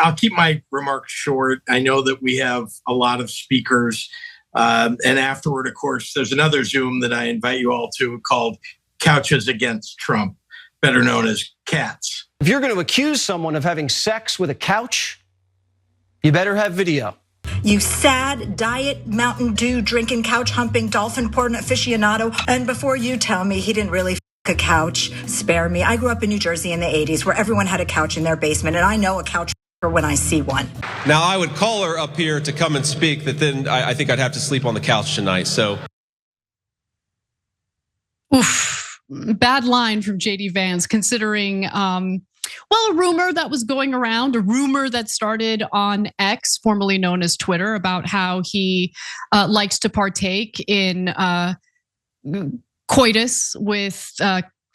I'll keep my remarks short. I know that we have a lot of speakers. And afterward, of course, there's another Zoom that I invite you all to called Couches Against Trump, better known as CATS. If you're going to accuse someone of having sex with a couch, you better have video. You sad, diet, Mountain Dew, drinking, couch humping, dolphin porn aficionado. And before you tell me he didn't really f a couch, spare me. I grew up in New Jersey in the 80s where everyone had a couch in their basement, and I know a couch when I see one. Now, I would call her up here to come and speak, but then I think I'd have to sleep on the couch tonight, so. Oof, bad line from JD Vance, considering, well, a rumor that was going around, a rumor that started on X, formerly known as Twitter, about how he likes to partake in coitus with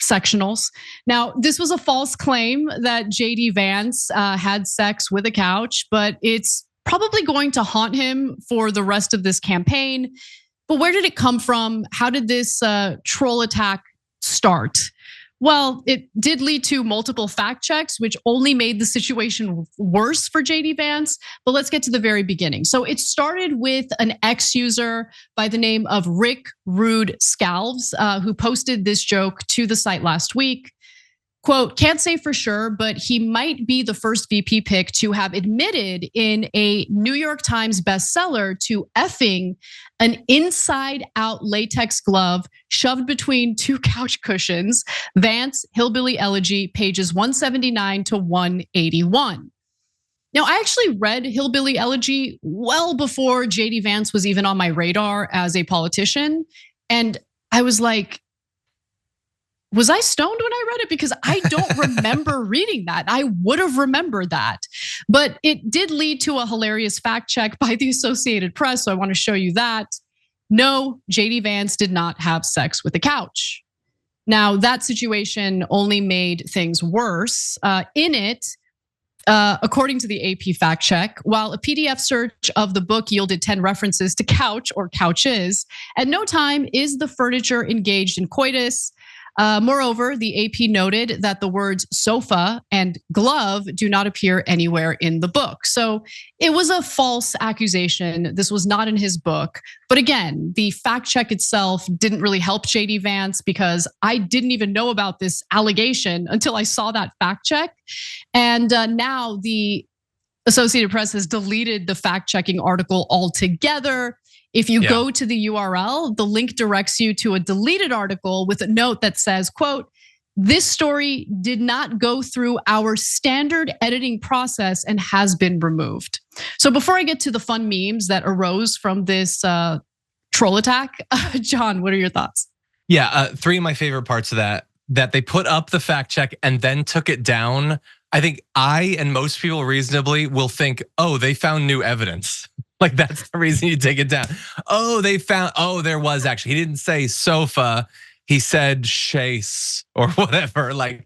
sectionals. Now, this was a false claim that JD Vance had sex with a couch, but it's probably going to haunt him for the rest of this campaign. But where did it come from? How did this troll attack start? Well, it did lead to multiple fact checks, which only made the situation worse for JD Vance. But let's get to the very beginning. So it started with an X user by the name of Rick Rude Scalves, who posted this joke to the site last week. Quote, can't say for sure, but he might be the first VP pick to have admitted in a New York Times bestseller to effing an inside out latex glove shoved between two couch cushions. Vance, Hillbilly Elegy, pages 179 to 181. Now, I actually read Hillbilly Elegy well before JD Vance was even on my radar as a politician. And I was like, was I stoned when I read it? Because I don't remember reading that. I would have remembered that. But it did lead to a hilarious fact check by the Associated Press. So I want to show you that. No, JD Vance did not have sex with a couch. Now, that situation only made things worse. In it, according to the AP fact check, while a PDF search of the book yielded 10 references to couch or couches, at no time is the furniture engaged in coitus. Moreover, the AP noted that the words sofa and glove do not appear anywhere in the book. So it was a false accusation. This was not in his book. But again, the fact check itself didn't really help JD Vance because I didn't even know about this allegation until I saw that fact check. And now the Associated Press has deleted the fact checking article altogether. If you go to the URL, the link directs you to a deleted article with a note that says, quote, this story did not go through our standard editing process and has been removed. So before I get to the fun memes that arose from this troll attack, John, what are your thoughts? Yeah, three of my favorite parts of that they put up the fact check and then took it down. I think I and most people reasonably will think, oh, they found new evidence. Like that's the reason you take it down. Oh, there was actually, he didn't say sofa, he said chaise or whatever. Like,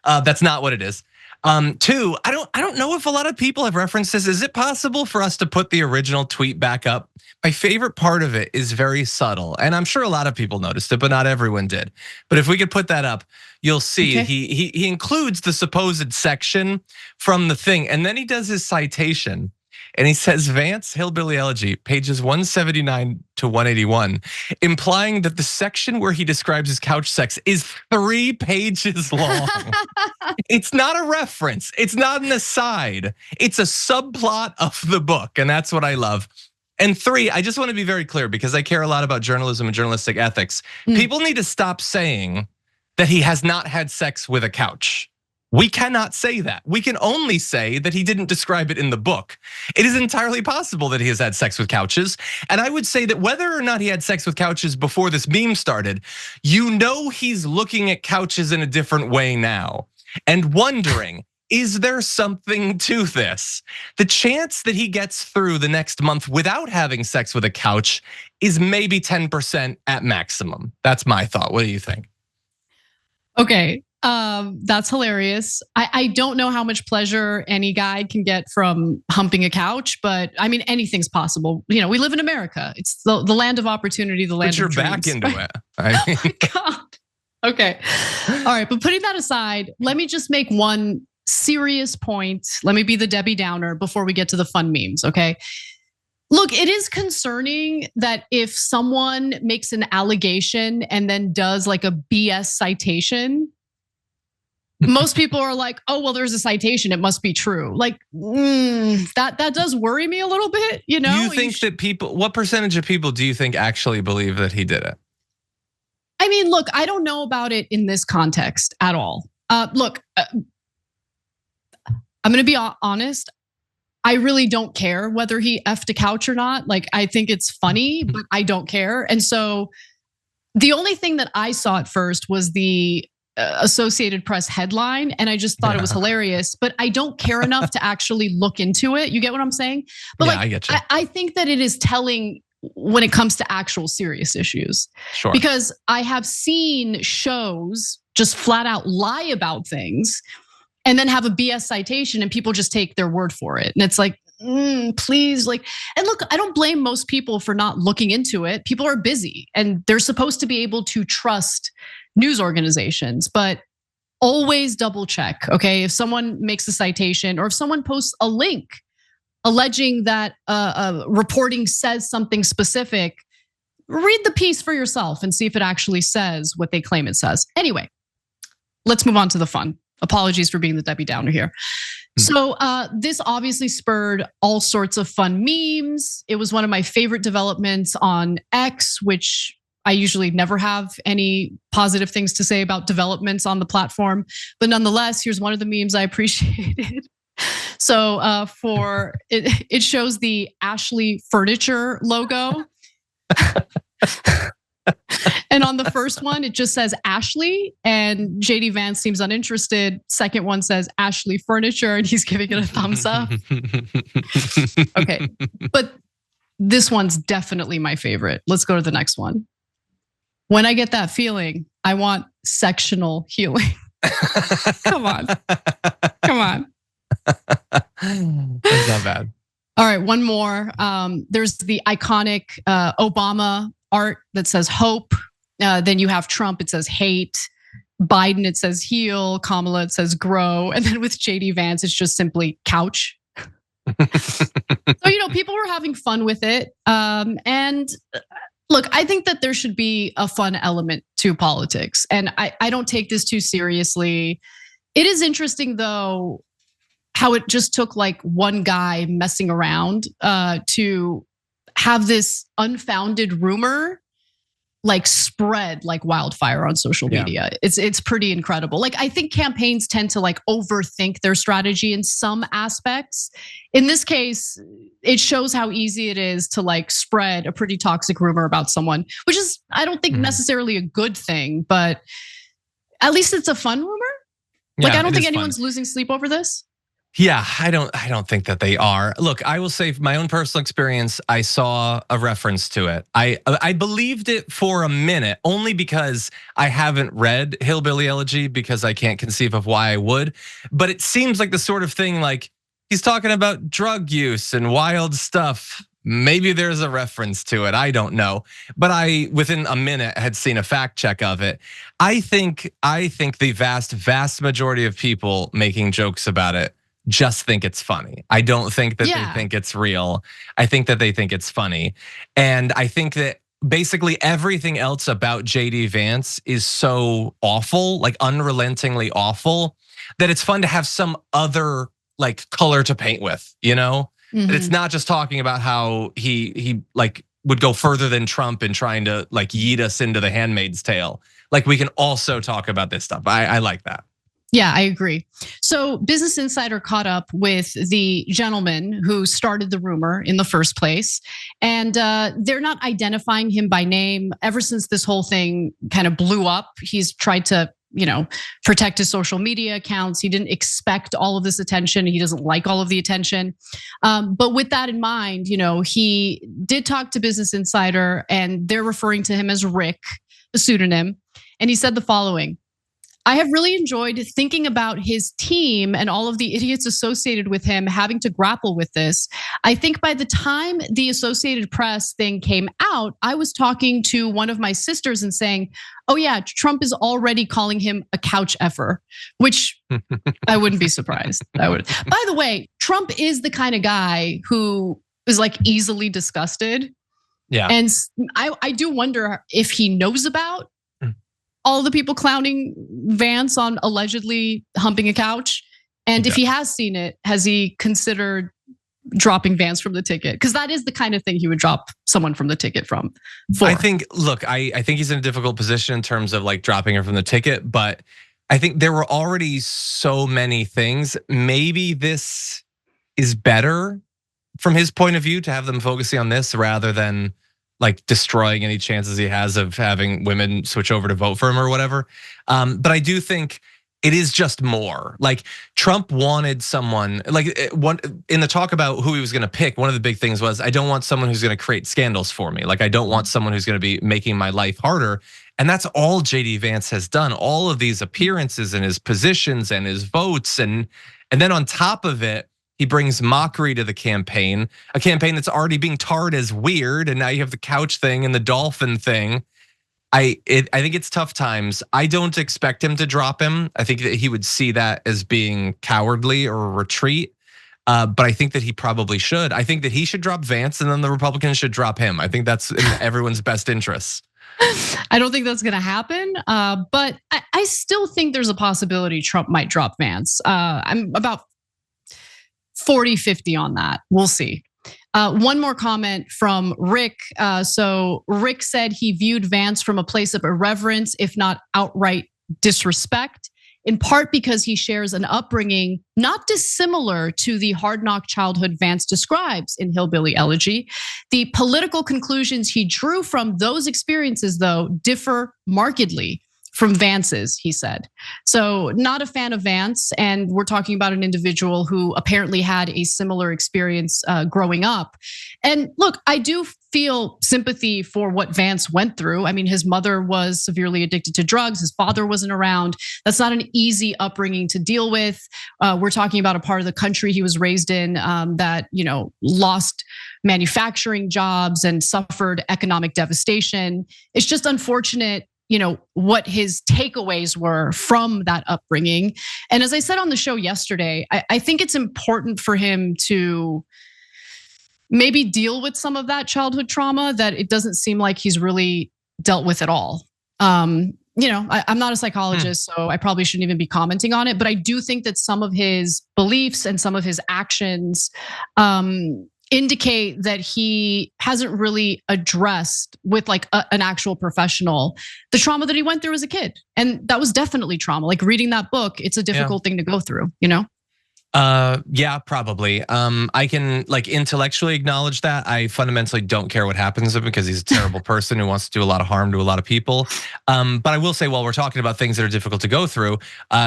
that's not what it is. Two, I don't know if a lot of people have referenced this. Is it possible for us to put the original tweet back up? My favorite part of it is very subtle, and I'm sure a lot of people noticed it, but not everyone did. But if we could put that up, you'll see he includes the supposed section from the thing, and then he does his citation. And he says, Vance, Hillbilly Elegy, pages 179 to 181, implying that the section where he describes his couch sex is 3 pages long. It's not a reference. It's not an aside. It's a subplot of the book. And that's what I love. And 3, I just want to be very clear because I care a lot about journalism and journalistic ethics. People need to stop saying that he has not had sex with a couch. We cannot say that. We can only say that he didn't describe it in the book. It is entirely possible that he has had sex with couches. And I would say that whether or not he had sex with couches before this meme started, you know he's looking at couches in a different way now and wondering, is there something to this? The chance that he gets through the next month without having sex with a couch is maybe 10% at maximum. That's my thought. What do you think? Okay. That's hilarious. I don't know how much pleasure any guy can get from humping a couch, but I mean, anything's possible. You know, we live in America. It's the land of opportunity, the land of dreams. Put your back into it. Oh my God. Okay. All right. But putting that aside, let me just make one serious point. Let me be the Debbie Downer before we get to the fun memes, okay? Look, it is concerning that if someone makes an allegation and then does like a BS citation, most people are like, oh, well, there's a citation, it must be true. Like, that does worry me a little bit, you know? Do you think that what percentage of people do you think actually believe that he did it? I mean, look, I don't know about it in this context at all. Look, I'm gonna be honest. I really don't care whether he effed a couch or not. Like, I think it's funny, but I don't care. And so the only thing that I saw at first was the Associated Press headline, and I just thought it was hilarious, but I don't care enough to actually look into it. You get what I'm saying? But yeah, I get you. I think that it is telling when it comes to actual serious issues. Sure. Because I have seen shows just flat out lie about things and then have a BS citation and people just take their word for it. And it's like, please, like, and look, I don't blame most people for not looking into it. People are busy and they're supposed to be able to trust news organizations, but always double check, okay? If someone makes a citation or if someone posts a link alleging that reporting says something specific, read the piece for yourself and see if it actually says what they claim it says. Anyway, let's move on to the fun. Apologies for being the Debbie Downer here. So this obviously spurred all sorts of fun memes. It was one of my favorite developments on X, which I usually never have any positive things to say about developments on the platform. But nonetheless, here's one of the memes I appreciated. So it shows the Ashley Furniture logo. And on the first one, it just says Ashley and JD Vance seems uninterested. Second one says Ashley Furniture and he's giving it a thumbs up. Okay, but this one's definitely my favorite. Let's go to the next one. When I get that feeling, I want sectional healing. Come on. That's not bad. All right, one more. There's the iconic Obama art that says hope. Then you have Trump, it says hate. Biden, it says heal. Kamala, it says grow. And then with JD Vance, it's just simply couch. So, people were having fun with it. And look, I think that there should be a fun element to politics. And I don't take this too seriously. It is interesting though, how it just took like one guy messing around to have this unfounded rumor like spread like wildfire on social media. It's pretty incredible. Like, I think campaigns tend to like overthink their strategy in some aspects. In this case, it shows how easy it is to like spread a pretty toxic rumor about someone, which is, I don't think necessarily a good thing, but at least it's a fun rumor. Like, I don't think anyone's losing sleep over this. Yeah, I don't think that they are. Look, I will say from my own personal experience, I saw a reference to it. I believed it for a minute, only because I haven't read Hillbilly Elegy, because I can't conceive of why I would. But it seems like the sort of thing like he's talking about drug use and wild stuff. Maybe there's a reference to it, I don't know. But I, within a minute, had seen a fact check of it. I think the vast majority of people making jokes about it just think it's funny. I don't think that they think it's real. I think that they think it's funny. And I think that basically everything else about JD Vance is so awful, like unrelentingly awful, that it's fun to have some other like color to paint with, That it's not just talking about how he like would go further than Trump in trying to like yeet us into the Handmaid's Tale. Like, we can also talk about this stuff. I like that. Yeah, I agree. So Business Insider caught up with the gentleman who started the rumor in the first place. And they're not identifying him by name. Ever since this whole thing kind of blew up, he's tried to, protect his social media accounts. He didn't expect all of this attention. He doesn't like all of the attention. But with that in mind, he did talk to Business Insider and they're referring to him as Rick, a pseudonym. And he said the following: I have really enjoyed thinking about his team and all of the idiots associated with him having to grapple with this. I think by the time the Associated Press thing came out, I was talking to one of my sisters and saying, oh yeah, Trump is already calling him a couch effer, which I wouldn't be surprised. I would. By the way, Trump is the kind of guy who is like easily disgusted. Yeah. And I do wonder if he knows about all the people clowning Vance on allegedly humping a couch. And if he has seen it, has he considered dropping Vance from the ticket? Because that is the kind of thing he would drop someone from the ticket for. I think he's in a difficult position in terms of like dropping him from the ticket, but I think there were already so many things. Maybe this is better from his point of view to have them focusing on this rather than like destroying any chances he has of having women switch over to vote for him or whatever. But I do think it is just more. Like Trump wanted someone, like in the talk about who he was gonna pick, one of the big things was, I don't want someone who's gonna create scandals for me. Like I don't want someone who's gonna be making my life harder. And that's all JD Vance has done. All of these appearances and his positions and his votes. And then on top of it, he brings mockery to the campaign, a campaign that's already being tarred as weird. And now you have the couch thing and the dolphin thing. I think it's tough times. I don't expect him to drop him. I think that he would see that as being cowardly or a retreat. But I think that he probably should. I think that he should drop Vance and then the Republicans should drop him. I think that's in everyone's best interests. I don't think that's gonna happen, but I still think there's a possibility Trump might drop Vance. I'm about 40-50 on that. We'll see. One more comment from Rick. So Rick said he viewed Vance from a place of irreverence, if not outright disrespect, in part because he shares an upbringing not dissimilar to the hard knock childhood Vance describes in Hillbilly Elegy. The political conclusions he drew from those experiences, though, differ markedly from Vance's, he said. So not a fan of Vance, and we're talking about an individual who apparently had a similar experience growing up. And look, I do feel sympathy for what Vance went through. I mean, his mother was severely addicted to drugs. His father wasn't around. That's not an easy upbringing to deal with. We're talking about a part of the country he was raised in that lost manufacturing jobs and suffered economic devastation. It's just unfortunate what his takeaways were from that upbringing. And as I said on the show yesterday, I think it's important for him to maybe deal with some of that childhood trauma that it doesn't seem like he's really dealt with at all. I'm not a psychologist, so I probably shouldn't even be commenting on it, but I do think that some of his beliefs and some of his actions indicate that he hasn't really addressed with like an actual professional the trauma that he went through as a kid. And that was definitely trauma. Like reading that book, it's a difficult thing to go through, Yeah, probably. I can like intellectually acknowledge that. I fundamentally don't care what happens to him because he's a terrible person who wants to do a lot of harm to a lot of people. But I will say, while we're talking about things that are difficult to go through,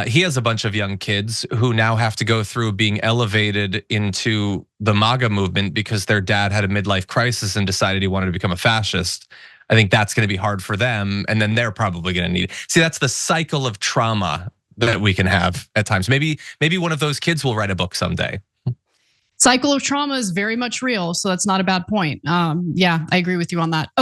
he has a bunch of young kids who now have to go through being elevated into the MAGA movement because their dad had a midlife crisis and decided he wanted to become a fascist. I think that's going to be hard for them, and then they're probably going to need. See, that's the cycle of trauma that we can have at times. Maybe one of those kids will write a book someday. Cycle of trauma is very much real, so that's not a bad point. Yeah, I agree with you on that.